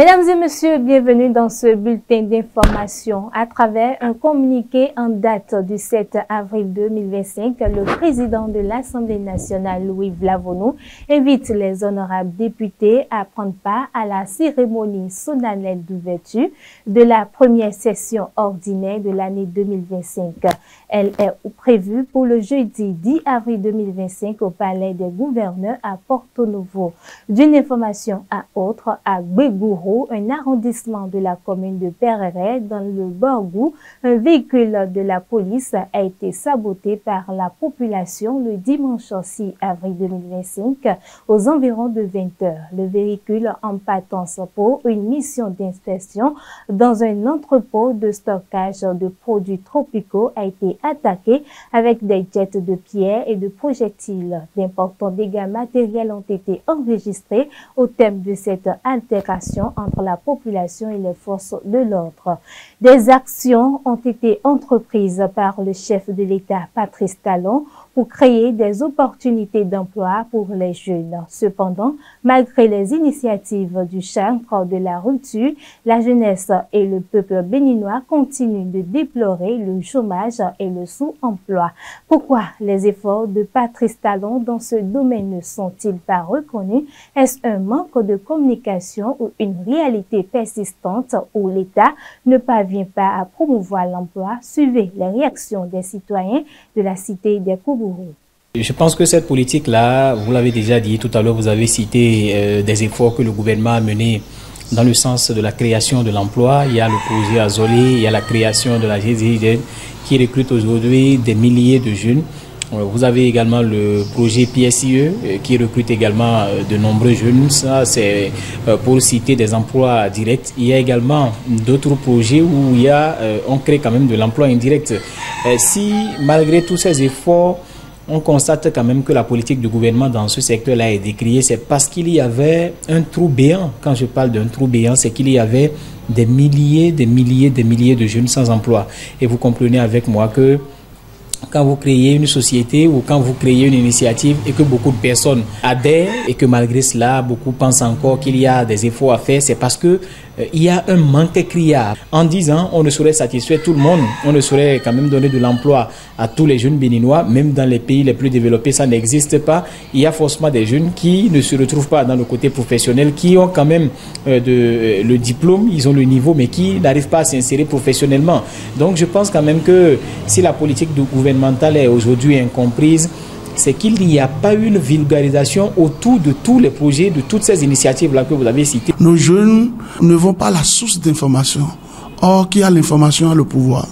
Mesdames et messieurs, bienvenue dans ce bulletin d'information. À travers un communiqué en date du 7 avril 2025, le président de l'Assemblée nationale, Louis Vlavonou, invite les honorables députés à prendre part à la cérémonie solennelle d'ouverture de la première session ordinaire de l'année 2025. Elle est prévue pour le jeudi 10 avril 2025 au Palais des gouverneurs à Porto Novo. D'une information à autre, à Gbegbourou, un arrondissement de la commune de Perere, dans le Borgou, un véhicule de la police a été saboté par la population le dimanche 6 avril 2025 aux environs de 20 h. Le véhicule en partance pour une mission d'inspection dans un entrepôt de stockage de produits tropicaux a été attaqué avec des jets de pierre et de projectiles. D'importants dégâts matériels ont été enregistrés au terme de cette altercation entre la population et les forces de l'ordre. Des actions ont été entreprises par le chef de l'État, Patrice Talon, pour créer des opportunités d'emploi pour les jeunes. Cependant, malgré les initiatives du chantre de la rupture, la jeunesse et le peuple béninois continuent de déplorer le chômage et le sous-emploi. Pourquoi les efforts de Patrice Talon dans ce domaine ne sont-ils pas reconnus? Est-ce un manque de communication ou une réalité persistante où l'État ne parvient pas à promouvoir l'emploi? Suivez les réactions des citoyens de la cité des Koubourou. Je pense que cette politique-là, vous l'avez déjà dit tout à l'heure, vous avez cité des efforts que le gouvernement a menés dans le sens de la création de l'emploi. Il y a le projet Azolé, il y a la création de la GZZ qui recrute aujourd'hui des milliers de jeunes. Vous avez également le projet PSIE qui recrute également de nombreux jeunes. Ça, c'est pour citer des emplois directs. Il y a également d'autres projets où on crée quand même de l'emploi indirect. Si malgré tous ces efforts, on constate quand même que la politique du gouvernement dans ce secteur-là est décriée, c'est parce qu'il y avait un trou béant. Quand je parle d'un trou béant, c'est qu'il y avait des milliers de jeunes sans emploi. Et vous comprenez avec moi que quand vous créez une société ou quand vous créez une initiative et que beaucoup de personnes adhèrent et que malgré cela, beaucoup pensent encore qu'il y a des efforts à faire, c'est parce que il y a un manque criard. En 10 ans, on ne saurait satisfaire tout le monde. On ne saurait quand même donner de l'emploi à tous les jeunes béninois. Même dans les pays les plus développés, ça n'existe pas. Il y a forcément des jeunes qui ne se retrouvent pas dans le côté professionnel, qui ont quand même le diplôme, ils ont le niveau, mais qui n'arrivent pas à s'insérer professionnellement. Donc je pense quand même que si la politique gouvernementale est aujourd'hui incomprise, c'est qu'il n'y a pas eu une vulgarisation autour de tous les projets, de toutes ces initiatives-là que vous avez citées. Nos jeunes ne vont pas à la source d'information. Or, qui a l'information a le pouvoir.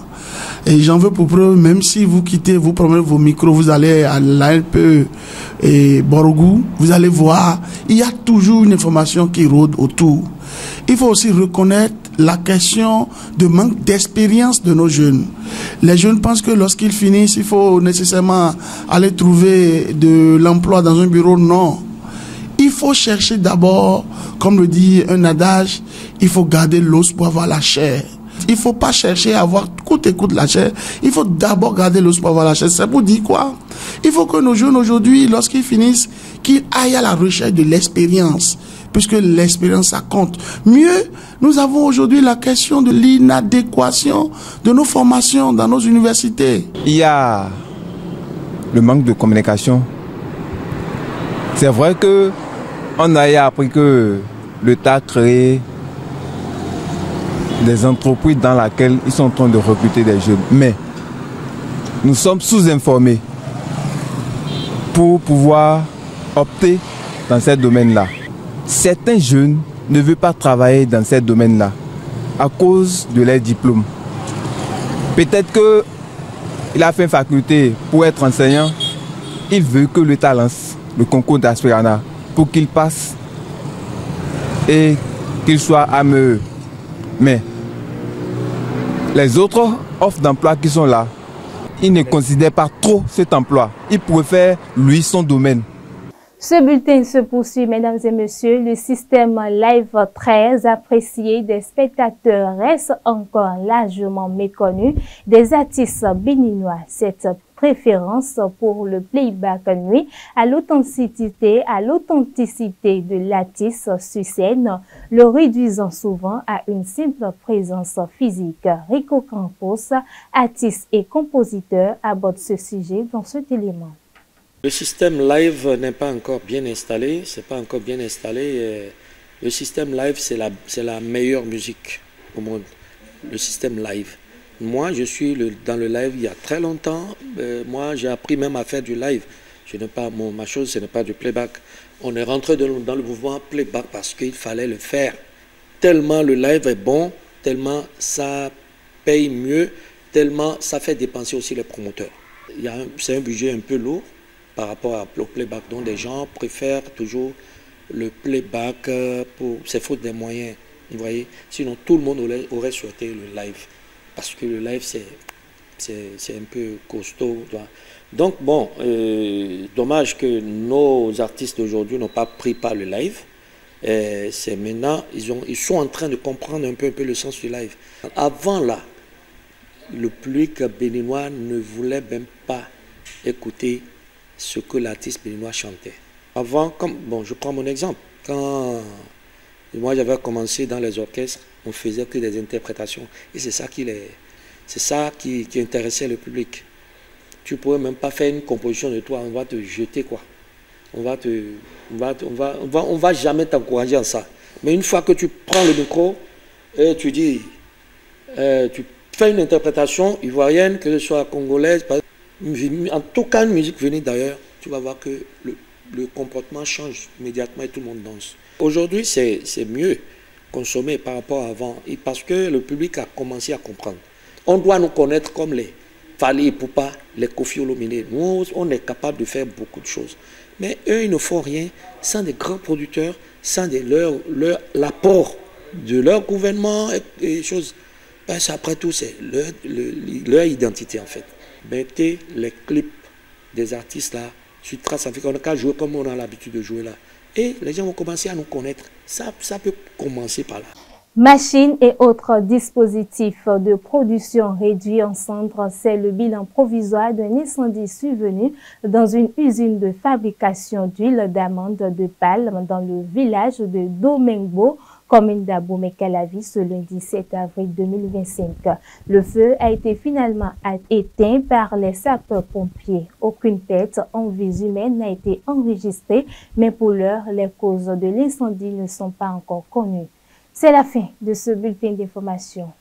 Et j'en veux pour preuve, même si vous quittez, vous prenez vos micros, vous allez à l'ANPE et Borgou, vous allez voir, il y a toujours une information qui rôde autour. Il faut aussi reconnaître la question de manque d'expérience de nos jeunes. Les jeunes pensent que lorsqu'ils finissent, il faut nécessairement aller trouver de l'emploi dans un bureau. Non. Il faut chercher d'abord, comme le dit un adage, il faut garder l'os pour avoir la chair. Il ne faut pas chercher à avoir coûte et coûte la chair. Il faut d'abord garder l'os pour avoir la chair. C'est pour dire quoi? Il faut que nos jeunes aujourd'hui, lorsqu'ils finissent, qu'ils aillent à la recherche de l'expérience. Puisque l'expérience, ça compte. Mieux, nous avons aujourd'hui la question de l'inadéquation de nos formations dans nos universités. Il y a le manque de communication. C'est vrai que on a appris que l'État a créé des entreprises dans lesquelles ils sont en train de recruter des jeunes. Mais nous sommes sous-informés pour pouvoir opter dans ce domaine-là. Certains jeunes ne veulent pas travailler dans ce domaine-là à cause de leur diplôme. Peut-être qu'il a fait une faculté pour être enseignant. Il veut que l'État lance le concours d'aspirana pour qu'il passe et qu'il soit AME. Mais les autres offres d'emploi qui sont là, ils ne considèrent pas trop cet emploi. Ils préfèrent, lui, son domaine. Ce bulletin se poursuit, mesdames et messieurs. Le système live très apprécié des spectateurs reste encore largement méconnu des artistes béninois. Cette préférence pour le playback nuit à l'authenticité de l'artiste sur scène, le réduisant souvent à une simple présence physique. Rico Campos, artiste et compositeur, aborde ce sujet dans cet élément. Le système live n'est pas encore bien installé, c'est pas encore bien installé. Le système live, c'est la meilleure musique au monde, le système live. Moi, je suis dans le live il y a très longtemps. Moi, j'ai appris même à faire du live. Ma chose, ce n'est pas du playback. On est rentré dans le mouvement playback parce qu'il fallait le faire. Tellement le live est bon, tellement ça paye mieux, tellement ça fait dépenser aussi les promoteurs. C'est un budget un peu lourd par rapport au playback. Donc, les gens préfèrent toujours le playback c'est faute des moyens. Vous voyez? Sinon, tout le monde aurait souhaité le live. Parce que le live, c'est un peu costaud. Donc, bon, dommage que nos artistes d'aujourd'hui n'ont pas pris par le live. C'est maintenant, ils sont en train de comprendre un peu le sens du live. Avant là, le public béninois ne voulait même pas écouter ce que l'artiste béninois chantait. Avant, je prends mon exemple. Quand moi j'avais commencé dans les orchestres, on faisait que des interprétations. Et c'est ça qui intéressait le public. Tu ne pourrais même pas faire une composition de toi, on va te jeter quoi. On va jamais t'encourager en ça. Mais une fois que tu prends le micro et tu dis, tu fais une interprétation ivoirienne, que ce soit congolaise, en tout cas une musique venue d'ailleurs, tu vas voir que le comportement change immédiatement et tout le monde danse. Aujourd'hui, c'est mieux consommer par rapport à avant, et parce que le public a commencé à comprendre. On doit nous connaître comme les Fally Ipupa, les Koffi Olomide. Nous, on est capable de faire beaucoup de choses. Mais eux, ils ne font rien sans des grands producteurs, sans l'apport de leur gouvernement et choses. Après tout, c'est leur identité en fait. Mettez les clips des artistes là sur Trace Afrique, on n'a qu'à jouer comme on a l'habitude de jouer là. Et les gens vont commencer à nous connaître. Ça peut commencer par là. Machines et autres dispositifs de production réduits en cendres, c'est le bilan provisoire d'un incendie survenu dans une usine de fabrication d'huile d'amande de palme dans le village de Domingbo, commune d'Abomey-Calavi, ce lundi 7 avril 2025. Le feu a été finalement éteint par les sapeurs-pompiers. Aucune perte en vie humaine n'a été enregistrée, mais pour l'heure, les causes de l'incendie ne sont pas encore connues. C'est la fin de ce bulletin d'information.